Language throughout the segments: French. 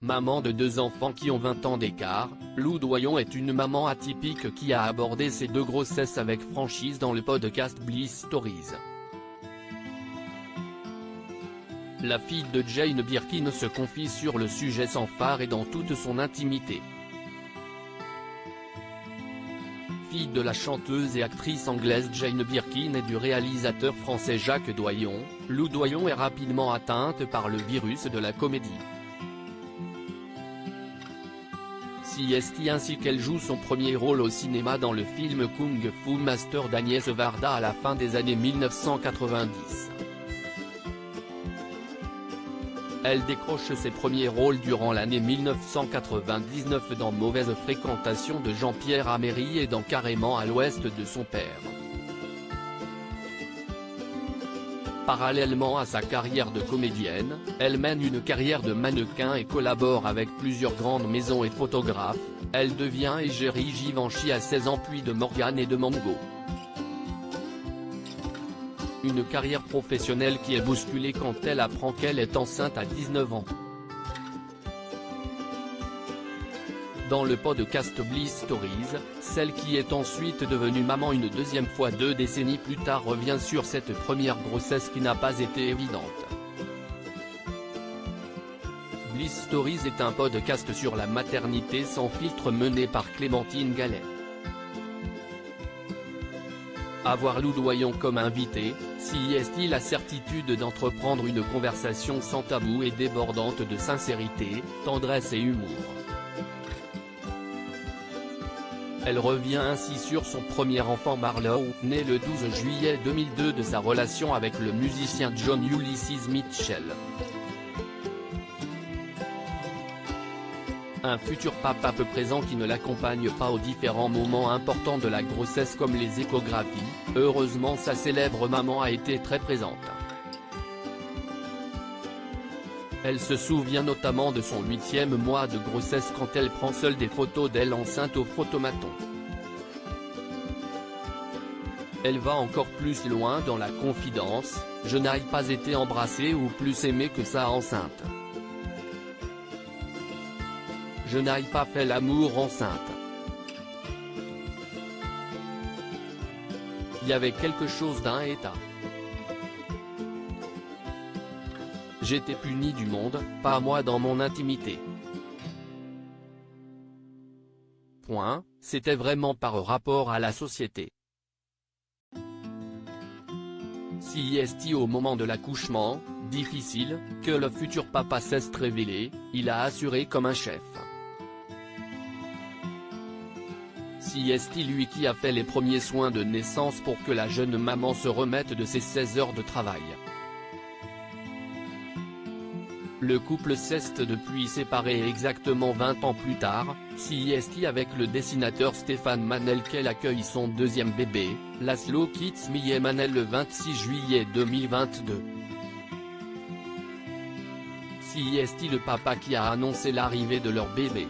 Maman de 2 enfants qui ont 20 ans d'écart, Lou Doyon est une maman atypique qui a abordé ses 2 grossesses avec franchise dans le podcast Bliss Stories. La fille de Jane Birkin se confie sur le sujet sans phare et dans toute son intimité. Fille de la chanteuse et actrice anglaise Jane Birkin et du réalisateur français Jacques Doyon, Lou Doyon est rapidement atteinte par le virus de la comédie. CST ainsi qu'elle joue son premier rôle au cinéma dans le film Kung Fu Master d'Agnès Varda à la fin des années 1990. Elle décroche ses premiers rôles durant l'année 1999 dans Mauvaise fréquentation de Jean-Pierre Améry et dans Carrément à l'ouest de son père. Parallèlement à sa carrière de comédienne, elle mène une carrière de mannequin et collabore avec plusieurs grandes maisons et photographes. Elle devient égérie Givenchy à 16 ans puis de Morgan et de Mango. Une carrière professionnelle qui est bousculée quand elle apprend qu'elle est enceinte à 19 ans. Dans le podcast Bliss Stories, celle qui est ensuite devenue maman une deuxième fois 2 décennies plus tard revient sur cette première grossesse qui n'a pas été évidente. Bliss Stories est un podcast sur la maternité sans filtre mené par Clémentine Gallet. Avoir Lou Doyon comme invité, si est-il la certitude d'entreprendre une conversation sans tabou et débordante de sincérité, tendresse et humour. Elle revient ainsi sur son premier enfant Marlowe, né le 12 juillet 2002 de sa relation avec le musicien John Ulysses Mitchell. Un futur papa peu présent qui ne l'accompagne pas aux différents moments importants de la grossesse comme les échographies. Heureusement sa célèbre maman a été très présente. Elle se souvient notamment de son 8e mois de grossesse quand elle prend seule des photos d'elle enceinte au photomaton. Elle va encore plus loin dans la confidence, je n'ai pas été embrassée ou plus aimée que ça enceinte. Je n'ai pas fait l'amour enceinte. Il y avait quelque chose d'un état. J'étais punie du monde, pas moi dans mon intimité. Point, c'était vraiment par rapport à la société. Si est au moment de l'accouchement, difficile, que le futur papa s'est révélé, il a assuré comme un chef. Si est lui qui a fait les premiers soins de naissance pour que la jeune maman se remette de ses 16 heures de travail. Le couple s'est depuis séparé exactement 20 ans plus tard, si est avec le dessinateur Stéphane Manel qu'elle accueille son 2e bébé, Laszlo Kitsmi Manel le 26 juillet 2022. Si est le papa qui a annoncé l'arrivée de leur bébé.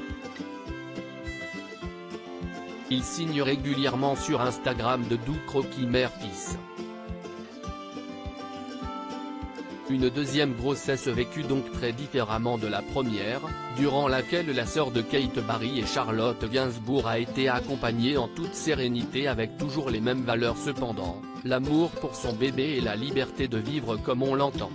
Il signe régulièrement sur Instagram de doux croquis mère-fils. Une deuxième grossesse vécue donc très différemment de la première, durant laquelle la sœur de Kate Barry et Charlotte Gainsbourg a été accompagnée en toute sérénité avec toujours les mêmes valeurs cependant, l'amour pour son bébé et la liberté de vivre comme on l'entend.